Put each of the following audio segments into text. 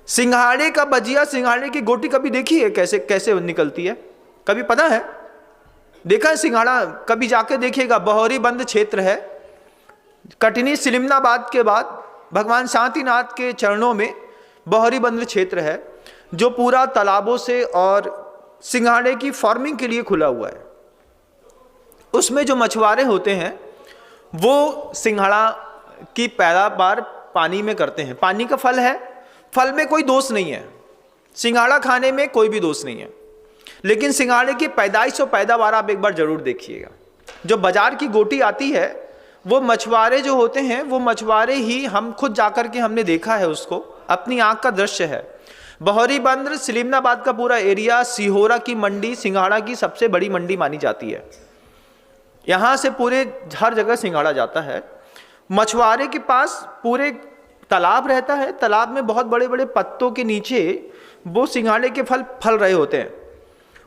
सिंघाड़े का भजिया, सिंघाड़े की गोटी कभी देखी है कैसे कैसे निकलती है? कभी पता है? देखा है सिंघाड़ा? कभी जाके देखिएगा। बहौरी बंद क्षेत्र है, कटनी सिलिमनाबाद के बाद भगवान शांतिनाथ के चरणों में बहौरी बंद क्षेत्र है, जो पूरा तालाबों से और सिंघाड़े की फार्मिंग के लिए खुला हुआ है। उसमें जो मछुआरे होते हैं वो सिंघाड़ा की पैदावार पानी में करते हैं। पानी का फल है, फल में कोई दोष नहीं है, सिंघाड़ा खाने में कोई भी दोष नहीं है, लेकिन सिंघाड़े की पैदाइश और पैदावार आप एक बार जरूर देखिएगा। जो बाजार की गोटी आती है वो मछुआरे जो होते हैं वो मछुआरे ही, हम खुद जाकर के हमने देखा है उसको, अपनी आंख का दृश्य है। बहौरी बंदर सिलिमनाबाद का पूरा एरिया, सिहोरा की मंडी सिंघाड़ा की सबसे बड़ी मंडी मानी जाती है। यहाँ से पूरे हर जगह सिंघाड़ा जाता है। मछुआरे के पास पूरे तालाब रहता है, तालाब में बहुत बड़े बड़े पत्तों के नीचे वो सिंघाड़े के फल रहे होते हैं।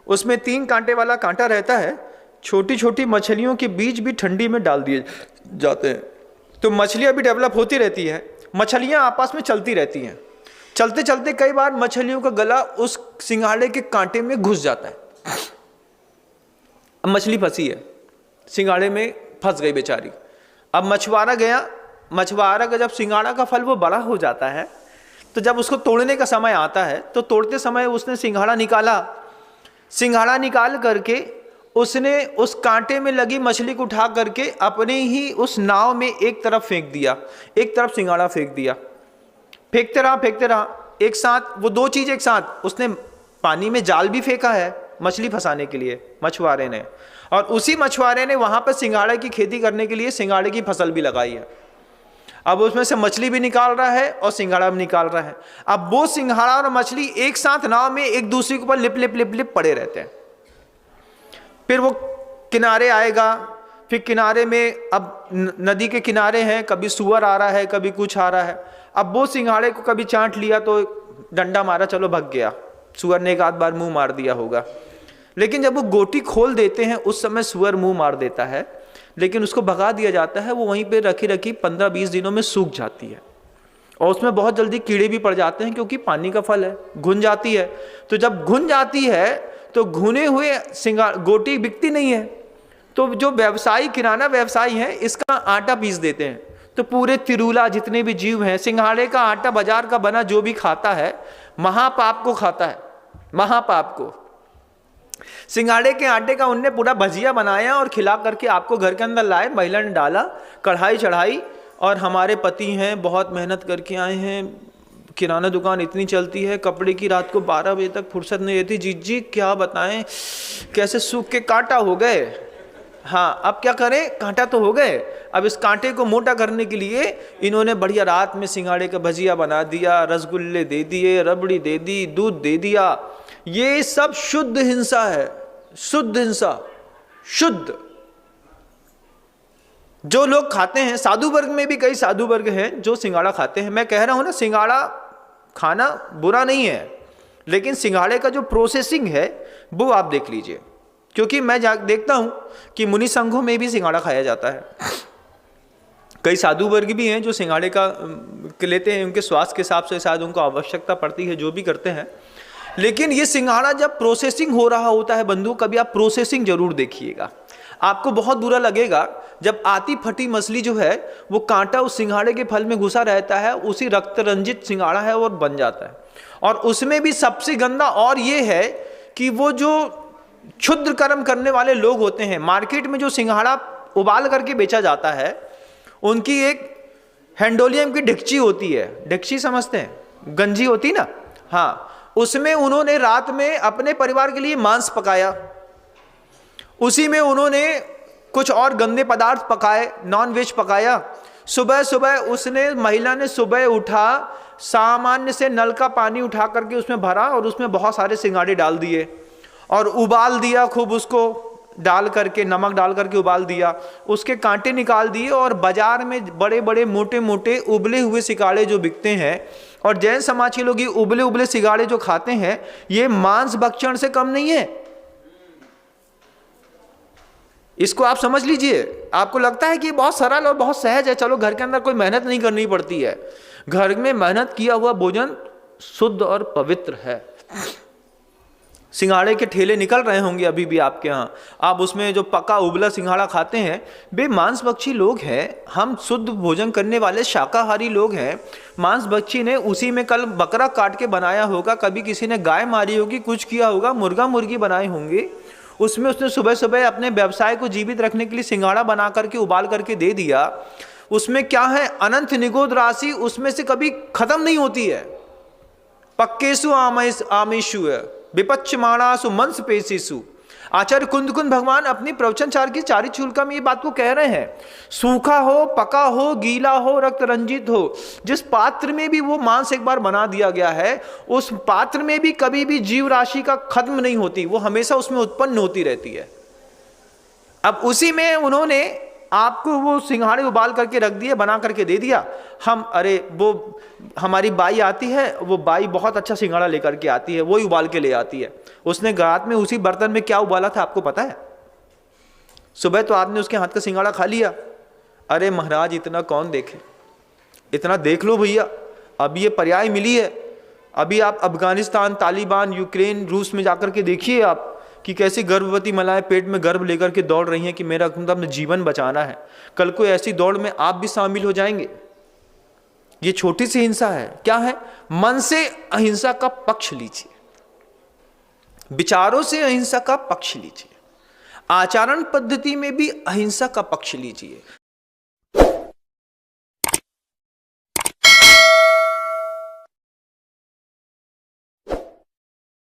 उसमें 3 कांटे वाला कांटा रहता है। छोटी छोटी मछलियों के बीज भी ठंडी में डाल दिए जाते हैं, तो मछलियाँ भी डेवलप होती रहती है। मछलियाँ आपस में चलती रहती हैं, चलते चलते कई बार मछलियों का गला उस सिंघाड़े के कांटे में घुस जाता है। अब मछली फंसी है, सिंघाड़े में फंस गई बेचारी। अब मछुआरा गया, मछुआरा का जब सिंघाड़ा का फल वो बड़ा हो जाता है तो जब उसको तोड़ने का समय आता है तो तोड़ते समय उसने सिंघाड़ा निकाला। सिंघाड़ा निकाल करके उसने उस कांटे में लगी मछली को उठा करके अपने ही उस नाव में एक तरफ फेंक दिया, एक तरफ सिंघाड़ा फेंक दिया। फेंकते रहा एक साथ, वो 2 चीज एक साथ। उसने पानी में जाल भी फेंका है मछली फंसाने के लिए मछुआरे ने, और उसी मछुआरे ने वहां पर सिंघाड़े की खेती करने के लिए सिंघाड़े की फसल भी लगाई है। अब उसमें से मछली भी निकाल रहा है और सिंघाड़ा भी निकाल रहा है। अब वो सिंघाड़ा और मछली एक साथ नाव में एक दूसरे के ऊपर लिप लिप लिप लिप पड़े रहते हैं। फिर वो किनारे आएगा, फिर किनारे में, अब नदी के किनारे हैं, कभी सुअर आ रहा है, कभी कुछ आ रहा है। अब वो सिंघाड़े को कभी चाट लिया तो डंडा मारा, चलो भग गया, सुअर ने एक आध बार मुंह मार दिया होगा। लेकिन जब वो गोटी खोल देते हैं उस समय सुअर मुंह मार देता है, लेकिन उसको भगा दिया जाता है। वो वहीं पे रखी रखी 15-20 दिनों में सूख जाती है और उसमें बहुत जल्दी कीड़े भी पड़ जाते हैं, क्योंकि पानी का फल है, घुन जाती है। तो जब घुन जाती है तो घुने हुए गोटी बिकती नहीं है, तो जो व्यवसायी, किराना व्यवसायी है, इसका आटा पीस देते हैं। तो पूरे तिरुला जितने भी जीव हैं, सिंघाड़े का आटा बाजार का बना जो भी खाता है महापाप को खाता है, महापाप को। सिंघाड़े के आटे का उनने पूरा भजिया बनाया और खिला करके आपको घर के अंदर लाए, महिला ने डाला, कढ़ाई चढ़ाई, और हमारे पति हैं बहुत मेहनत करके आए हैं, किराना दुकान इतनी चलती है, कपड़े की रात को 12 बजे तक फुर्सत नहीं रहती, जी क्या बताएं, कैसे सूख के कांटा हो गए। हाँ, अब क्या करें, कांटा तो हो गए। अब इस कांटे को मोटा करने के लिए इन्होंने बढ़िया रात में सिंघाड़े का भजिया बना दिया, रसगुल्ले दे दिए, रबड़ी दे दी, दूध दे दिया। ये सब शुद्ध हिंसा है, शुद्ध हिंसा, शुद्ध। जो लोग खाते हैं, साधु वर्ग में भी कई साधु वर्ग हैं जो सिंघाड़ा खाते हैं। मैं कह रहा हूं ना, सिंघाड़ा खाना बुरा नहीं है, लेकिन सिंघाड़े का जो प्रोसेसिंग है वो आप देख लीजिए, क्योंकि मैं देखता हूं कि मुनि संघों में भी सिंघाड़ा खाया जाता है। कई साधु वर्ग भी हैं जो सिंघाड़े का लेते हैं, उनके स्वास्थ्य के हिसाब से शायद उनको आवश्यकता पड़ती है, जो भी करते हैं। लेकिन ये सिंघाड़ा जब प्रोसेसिंग हो रहा होता है बंधु, कभी आप प्रोसेसिंग जरूर देखिएगा, आपको बहुत बुरा लगेगा। जब आती फटी मछली जो है वो कांटा उस सिंघाड़े के फल में घुसा रहता है, उसी रक्त रंजित सिंघाड़ा है और बन जाता है। और उसमें भी सबसे गंदा और ये है कि वो जो क्षुद्र कर्म करने वाले लोग होते हैं, मार्केट में जो सिंघाड़ा उबाल करके बेचा जाता है, उनकी एक हैंडोलियम की ढिकची होती है, ढिकची समझते हैं, गंजी होती ना, हाँ, उसमें उन्होंने रात में अपने परिवार के लिए मांस पकाया, उसी में उन्होंने कुछ और गंदे पदार्थ पकाए, नॉन वेज पकाया। सुबह सुबह उसने, महिला ने सुबह उठा, सामान्य से नल का पानी उठा करके उसमें भरा और उसमें बहुत सारे सिंघाड़े डाल दिए और उबाल दिया, खूब उसको डाल करके, नमक डाल करके उबाल दिया, उसके कांटे निकाल दिए। और बाजार में बड़े बड़े मोटे मोटे उबले हुए सिंघाड़े जो बिकते हैं, और जैन समाज के लोग ये उबले उबले सिंघाड़े जो खाते हैं, ये मांस भक्षण से कम नहीं है। इसको आप समझ लीजिए। आपको लगता है कि बहुत सरल और बहुत सहज है, चलो घर के अंदर कोई मेहनत नहीं करनी पड़ती है। घर में मेहनत किया हुआ भोजन शुद्ध और पवित्र है। सिंघाड़े के ठेले निकल रहे होंगे अभी भी आपके यहाँ, आप उसमें जो पका उबला सिंघाड़ा खाते हैं। बे मांस भक्षी लोग हैं, हम शुद्ध भोजन करने वाले शाकाहारी लोग हैं। मांस भक्षी ने उसी में कल बकरा काट के बनाया होगा, कभी किसी ने गाय मारी होगी, कुछ किया होगा, मुर्गा मुर्गी बनाए होंगे, उसमें उसने सुबह सुबह अपने व्यवसाय को जीवित रखने के लिए सिंघाड़ा बना करके उबाल करके दे दिया। उसमें क्या है, अनंत निगोद राशि उसमें से कभी खत्म नहीं होती है। पक्केसु आमेशु विपच्यमाणासु मंस पेशिसु। आचार्य कुंद भगवान अपनी प्रवचनचार की चारी चूलिका में ये बात को कह रहे हैं। सूखा हो, पका हो, गीला हो, रक्त रंजित हो, जिस पात्र में भी वो मांस एक बार बना दिया गया है, उस पात्र में भी कभी भी जीव राशि का खत्म नहीं होती, वो हमेशा उसमें उत्पन्न होती रहती है। अब उसी में उन्होंने आपको वो सिंघाड़े उबाल करके रख दिए, बना करके दे दिया। वो हमारी बाई आती है, वो बाई बहुत अच्छा सिंघाड़ा लेकर के आती है, वही उबाल के ले आती है। उसने रात में उसी बर्तन में क्या उबाला था आपको पता है? सुबह तो आपने उसके हाथ का सिंघाड़ा खा लिया। अरे महाराज इतना कौन देखे, इतना देख लो भैया। अब ये पर्याय मिली है। अभी आप अफगानिस्तान, तालिबान, यूक्रेन, रूस में जाकर के देखिए आप कि कैसी गर्भवती महिलाएं पेट में गर्भ लेकर के दौड़ रही हैं कि मेरा मतलब जीवन बचाना है। कल को ऐसी दौड़ में आप भी शामिल हो जाएंगे। ये छोटी सी हिंसा है, क्या है? मन से अहिंसा का पक्ष लीजिए, विचारों से अहिंसा का पक्ष लीजिए, आचरण पद्धति में भी अहिंसा का पक्ष लीजिए।